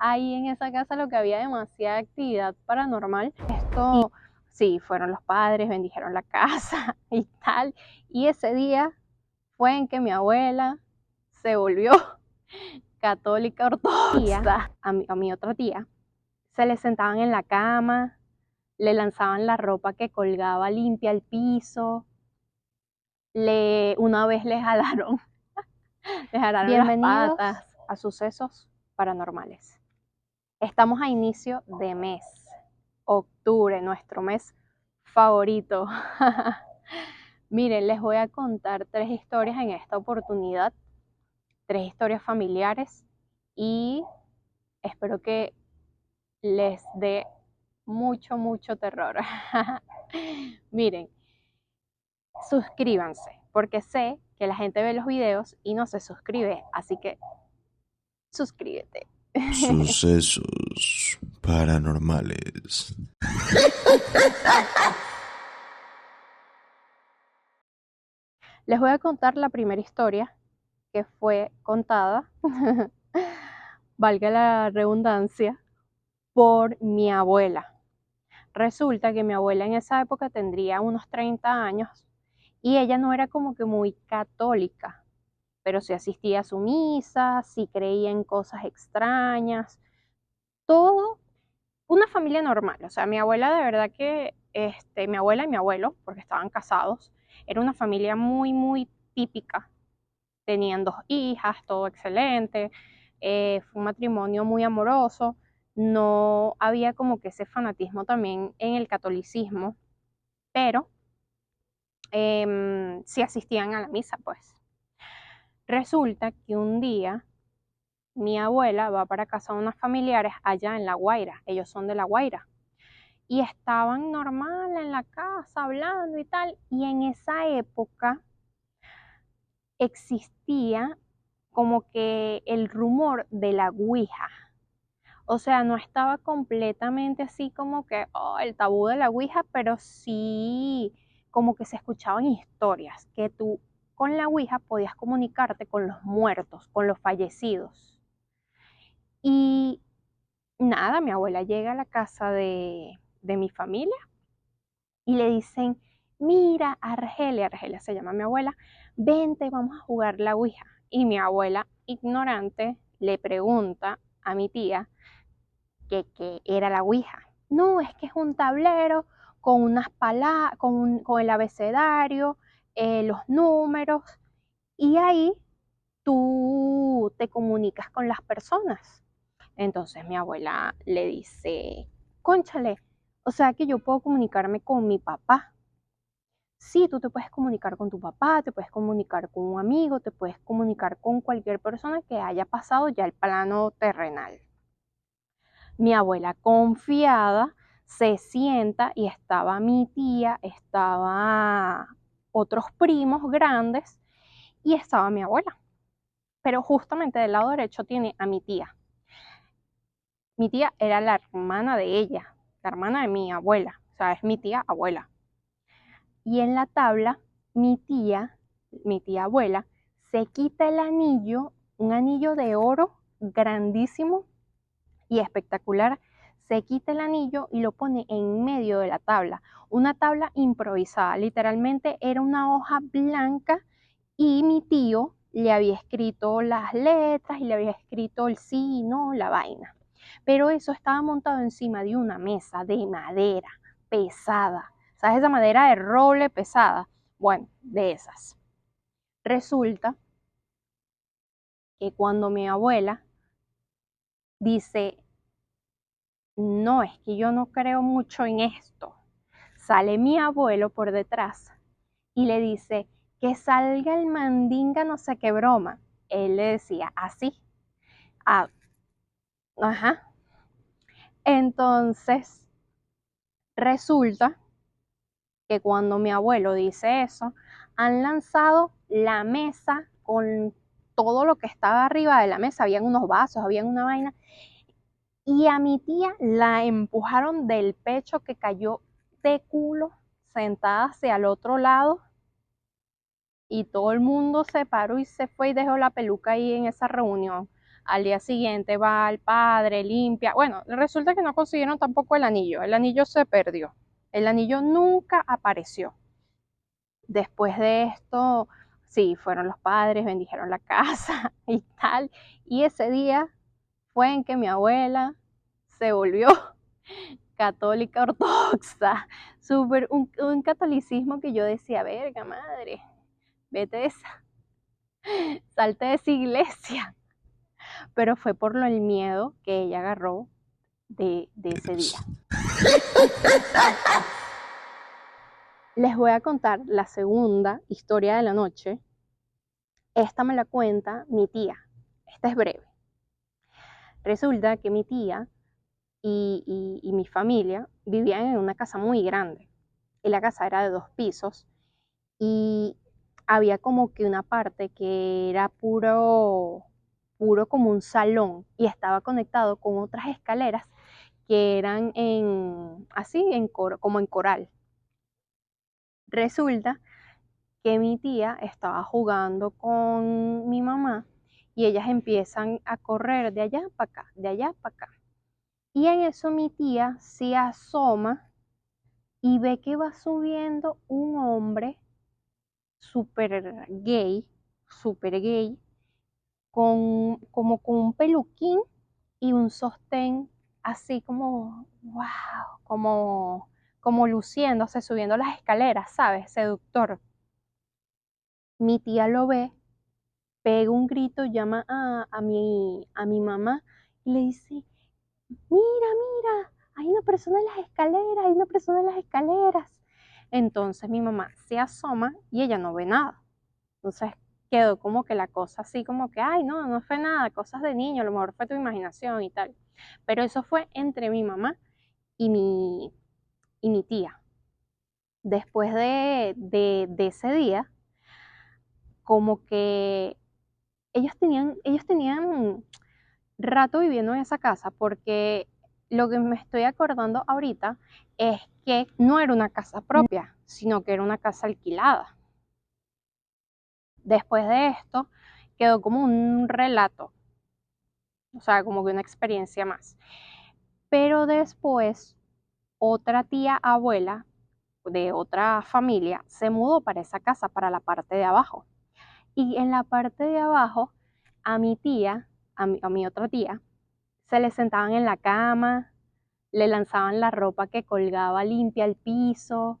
ahí en esa casa lo que había demasiada actividad paranormal. Esto, sí, fueron los padres, bendijeron la casa y tal. Y ese día fue en que mi abuela se volvió católica ortodoxa. A mi otra tía se le sentaban en la cama, le lanzaban la ropa que colgaba limpia al piso, una vez le jalaron, le jalaron bienvenidos las patas a Sucesos Paranormales. Estamos a inicio de mes, octubre, nuestro mes favorito. Miren, les voy a contar 3 historias en esta oportunidad, 3 historias familiares y espero que les dé mucho, mucho terror. Miren, suscríbanse, porque sé que la gente ve los videos y no se suscribe, así que suscríbete. Sucesos paranormales. Les voy a contar la primera historia que fue contada, valga la redundancia, por mi abuela. Resulta que mi abuela en esa época tendría unos 30 años y ella no era como que muy católica, pero sí asistía a su misa, sí creía en cosas extrañas, todo una familia normal. O sea, mi abuela de verdad que, mi abuela y mi abuelo, porque estaban casados, era una familia muy, muy típica. Tenían 2 hijas, todo excelente, fue un matrimonio muy amoroso, no había como que ese fanatismo también en el catolicismo, pero sí asistían a la misa, pues. Resulta que un día mi abuela va para casa de unos familiares allá en La Guaira, ellos son de La Guaira, y estaban normal en la casa hablando y tal, y en esa época existía como que el rumor de la ouija. O sea, no estaba completamente así como que el tabú de la ouija, pero sí como que se escuchaban historias que tú con la ouija podías comunicarte con los muertos, con los fallecidos. Y nada, mi abuela llega a la casa de mi familia y le dicen, mira, Argelia se llama mi abuela, vente, vamos a jugar la ouija. Y mi abuela, ignorante, le pregunta a mi tía que era la ouija. No, es que es un tablero con unas palabras, con el abecedario, los números, y ahí tú te comunicas con las personas. Entonces mi abuela le dice, cónchale, o sea que yo puedo comunicarme con mi papá. Sí, tú te puedes comunicar con tu papá, te puedes comunicar con un amigo, te puedes comunicar con cualquier persona que haya pasado ya el plano terrenal. Mi abuela confiada se sienta y estaba mi tía, estaba otros primos grandes y estaba mi abuela. Pero justamente del lado derecho tiene a mi tía. Mi tía era la hermana de ella, la hermana de mi abuela, o sea, es mi tía abuela. Y en la tabla, mi tía abuela, se quita el anillo, un anillo de oro grandísimo y espectacular, se quita el anillo y lo pone en medio de la tabla. Una tabla improvisada, literalmente era una hoja blanca y mi tío le había escrito las letras y le había escrito el sí y no, la vaina. Pero eso estaba montado encima de una mesa de madera pesada. ¿Sabes esa madera de roble pesada? Bueno, de esas. Resulta que cuando mi abuela dice, no, es que yo no creo mucho en esto, sale mi abuelo por detrás y le dice, que salga el mandinga no sé qué broma. Él le decía así. Ah, ajá. Entonces, resulta que cuando mi abuelo dice eso, han lanzado la mesa con todo lo que estaba arriba de la mesa. Habían unos vasos, habían una vaina. Y a mi tía la empujaron del pecho que cayó de culo, sentada hacia el otro lado. Y todo el mundo se paró y se fue y dejó la peluca ahí en esa reunión. Al día siguiente va el padre, limpia. Bueno, resulta que no consiguieron tampoco el anillo se perdió, el anillo nunca apareció. Después de esto, sí, fueron los padres, bendijeron la casa y tal. Y ese día fue en que mi abuela se volvió católica ortodoxa. Súper un catolicismo que yo decía, verga madre, vete de esa, salte de esa iglesia. Pero fue por el miedo que ella agarró de ese día. Les voy a contar la segunda historia de la noche. Esta me la cuenta mi tía. Esta es breve. Resulta que mi tía y mi familia vivían en una casa muy grande. Y la casa era de 2 pisos. Y había como que una parte que era puro como un salón. Y estaba conectado con otras escaleras que eran como en coral. Resulta que mi tía estaba jugando con mi mamá y ellas empiezan a correr de allá para acá, de allá para acá. Y en eso mi tía se asoma y ve que va subiendo un hombre súper gay, súper gay, como con un peluquín y un sostén así como, wow, como luciéndose, subiendo las escaleras, ¿sabes? Seductor. Mi tía lo ve, pega un grito, llama a mi mamá y le dice, mira, hay una persona en las escaleras, hay una persona en las escaleras. Entonces mi mamá se asoma y ella no ve nada. Entonces quedó como que la cosa así como que, ay, no fue nada, cosas de niño, a lo mejor fue tu imaginación y tal. Pero eso fue entre mi mamá y mi tía. Después de ese día, como que ellos tenían rato viviendo en esa casa porque lo que me estoy acordando ahorita es que no era una casa propia, sino que era una casa alquilada. Después de esto quedó como un relato, o sea, como que una experiencia más. Pero después otra tía abuela de otra familia se mudó para esa casa, para la parte de abajo. Y en la parte de abajo a mi tía, a mi otra tía, se le sentaban en la cama, le lanzaban la ropa que colgaba limpia al piso,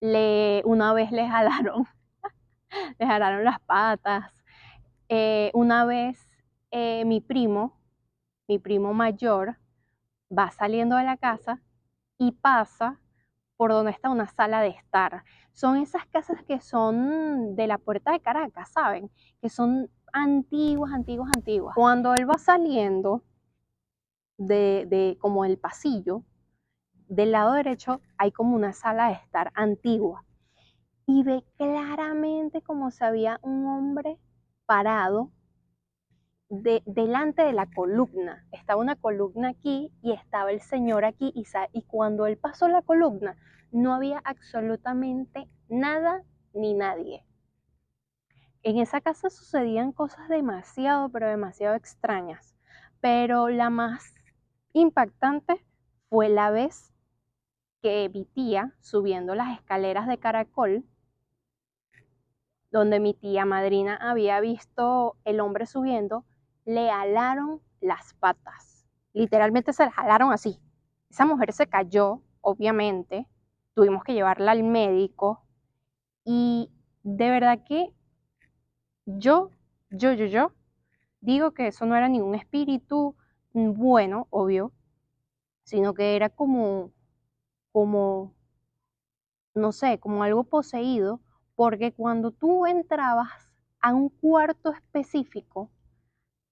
una vez le jalaron, le jalaron las patas, una vez mi primo mayor, va saliendo de la casa y pasa por donde está una sala de estar. Son esas casas que son de la puerta de Caracas, ¿saben? Que son antiguas, antiguas, antiguas. Cuando él va saliendo de como el pasillo, del lado derecho hay como una sala de estar antigua y ve claramente como si había un hombre parado delante de la columna. Estaba una columna aquí y estaba el señor aquí y cuando él pasó la columna no había absolutamente nada ni nadie. En esa casa sucedían cosas demasiado, pero demasiado extrañas. Pero la más impactante fue la vez que mi tía, subiendo las escaleras de caracol, donde mi tía madrina había visto el hombre subiendo, le alaron las patas. Literalmente se las jalaron así. Esa mujer se cayó, obviamente. Tuvimos que llevarla al médico. Y de verdad que yo digo que eso no era ningún espíritu bueno, obvio, sino que era como, no sé, como algo poseído, porque cuando tú entrabas a un cuarto específico,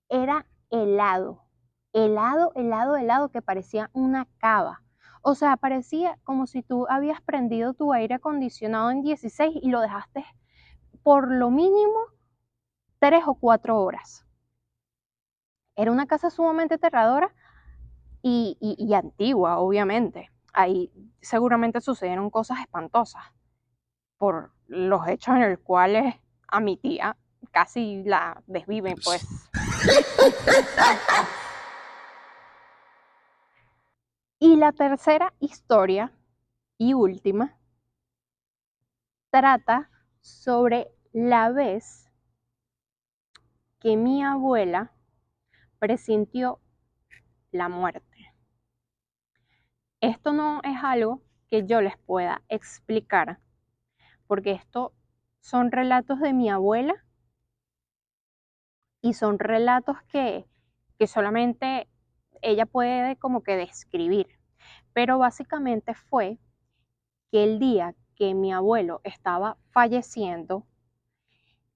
era helado, helado, helado, helado, que parecía una cava. O sea, parecía como si tú habías prendido tu aire acondicionado en 16 y lo dejaste por lo mínimo 3 o 4 horas. Era una casa sumamente aterradora y antigua, obviamente. Ahí seguramente sucedieron cosas espantosas por los hechos en los cuales a mi tía casi la desviven, pues. Y la tercera historia y última trata sobre la vez que mi abuela presintió la muerte. Esto no es algo que yo les pueda explicar, porque esto son relatos de mi abuela y son relatos que solamente ella puede como que describir. Pero básicamente fue que el día que mi abuelo estaba falleciendo,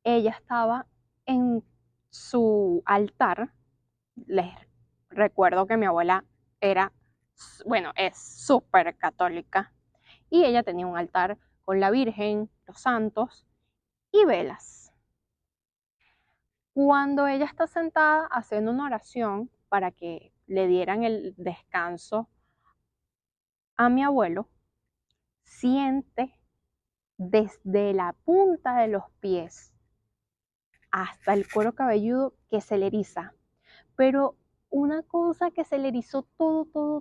ella estaba en su altar. Les recuerdo que mi abuela era, bueno, es súper católica y ella tenía un altar con la Virgen, los santos y velas. Cuando ella está sentada haciendo una oración para que le dieran el descanso a mi abuelo, siente desde la punta de los pies hasta el cuero cabelludo que se le eriza. Pero una cosa que se le erizó todo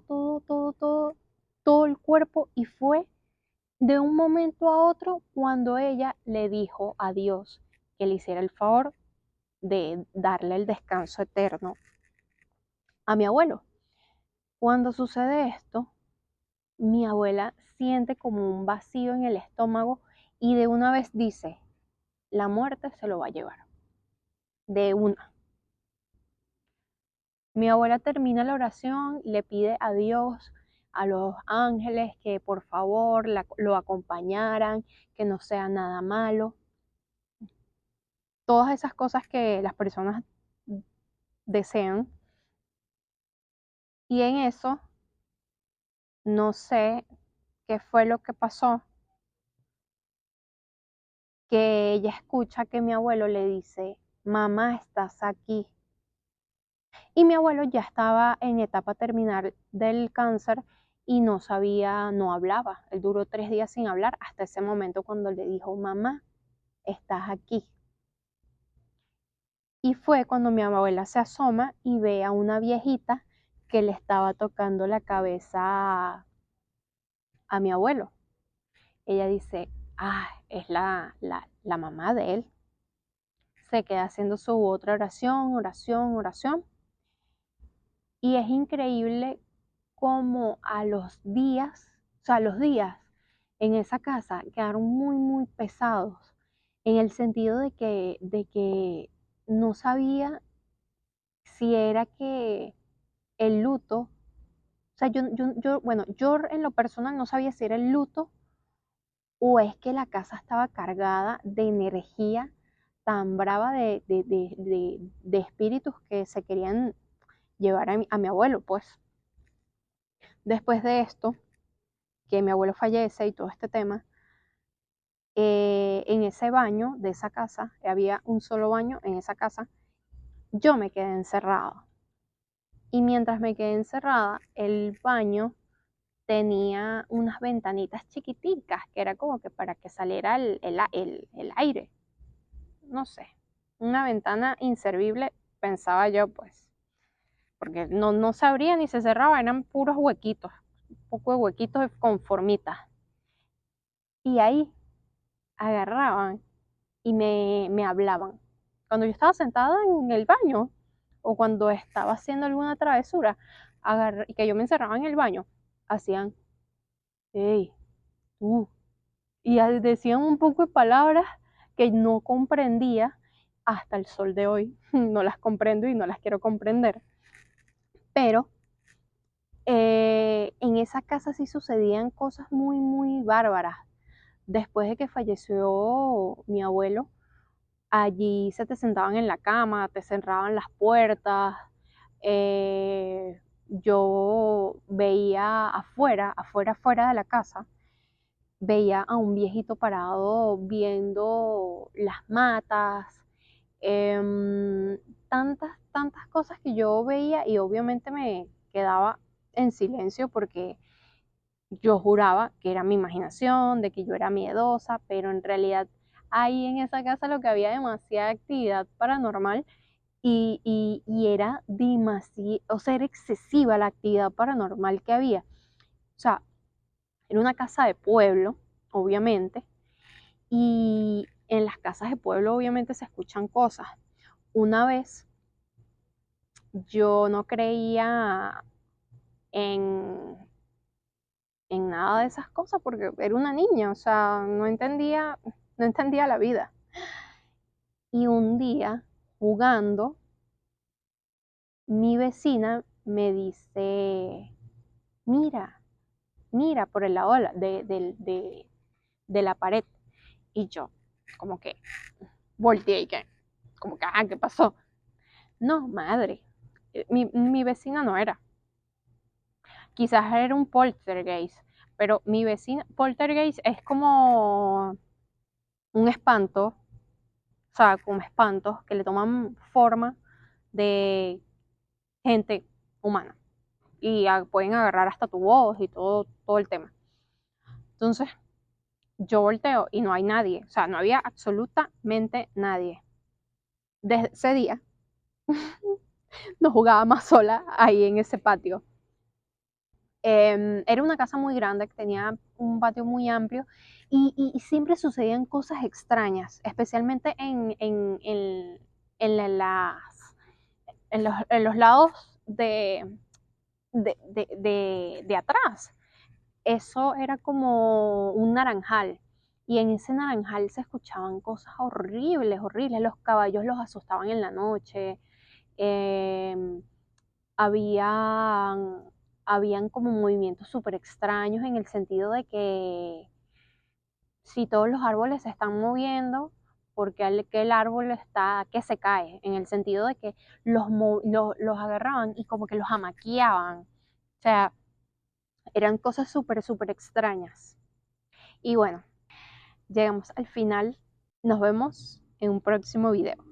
el cuerpo, y fue de un momento a otro cuando ella le dijo a Dios que le hiciera el favor de darle el descanso eterno a mi abuelo. Cuando sucede esto, mi abuela siente como un vacío en el estómago y de una vez dice, la muerte se lo va a llevar. De una. Mi abuela termina la oración, le pide a Dios, a los ángeles, que por favor lo acompañaran, que no sea nada malo. Todas esas cosas que las personas desean. Y en eso, no sé qué fue lo que pasó, que ella escucha que mi abuelo le dice, mamá, estás aquí. Y mi abuelo ya estaba en etapa terminal del cáncer y no sabía, no hablaba. Él duró 3 días sin hablar hasta ese momento cuando le dijo, mamá, estás aquí. Y fue cuando mi abuela se asoma y ve a una viejita que le estaba tocando la cabeza a mi abuelo. Ella dice, ah, es la mamá de él. Se queda haciendo su otra oración. Y es increíble como a los días, o sea, los días en esa casa quedaron muy pesados, en el sentido de que no sabía si era que el luto, o sea, bueno, yo en lo personal no sabía si era el luto o es que la casa estaba cargada de energía tan brava de espíritus que se querían llevar a mi abuelo, pues. Después de esto, que mi abuelo fallece y todo este tema, en ese baño de esa casa, había un solo baño en esa casa, yo me quedé encerrada. Y mientras me quedé encerrada, el baño tenía unas ventanitas chiquiticas, que era como que para que saliera el aire. No sé, una ventana inservible, pensaba yo, pues, porque no se abría ni se cerraba, eran puros huequitos, un poco de huequitos con formitas. Y ahí agarraban y me hablaban. Cuando yo estaba sentada en el baño o cuando estaba haciendo alguna travesura y que yo me encerraba en el baño, hacían, hey, tú. Y decían un poco de palabras que no comprendía hasta el sol de hoy. No las comprendo y no las quiero comprender. Pero en esa casa sí sucedían cosas muy bárbaras. Después de que falleció mi abuelo, allí se te sentaban en la cama, te cerraban las puertas. Yo veía afuera de la casa, veía a un viejito parado viendo las matas, em, tantas cosas que yo veía y obviamente me quedaba en silencio porque yo juraba que era mi imaginación, de que yo era miedosa, pero en realidad ahí en esa casa lo que había demasiada actividad paranormal y era demasiado, o sea, era excesiva la actividad paranormal que había. O sea, era una casa de pueblo, obviamente, y en las casas de pueblo obviamente se escuchan cosas. Una vez yo no creía en, en nada de esas cosas porque era una niña, o sea, no entendía la vida. Y un día, jugando, mi vecina me dice, mira, mira por el lado de la pared. Y yo, como que volteé y que, como que, ¿qué pasó? No, madre, mi vecina no era. Quizás era un poltergeist, pero mi vecina, poltergeist es como un espanto, o sea, como espantos que le toman forma de gente humana y pueden agarrar hasta tu voz y todo el tema. Entonces, yo volteo y no hay nadie, o sea, no había absolutamente nadie. Desde ese día no jugaba más sola ahí en ese patio. Era una casa muy grande que tenía un patio muy amplio y siempre sucedían cosas extrañas, especialmente en las, en los lados de atrás. Eso era como un naranjal. Y en ese naranjal se escuchaban cosas horribles, horribles. Los caballos los asustaban en la noche. Eh, habían, habían como movimientos súper extraños en el sentido de que si todos los árboles se están moviendo, porque que el árbol está que se cae, en el sentido de que los agarraban y como que los amaqueaban. O sea, eran cosas súper, súper extrañas. Y bueno, llegamos al final. Nos vemos en un próximo video.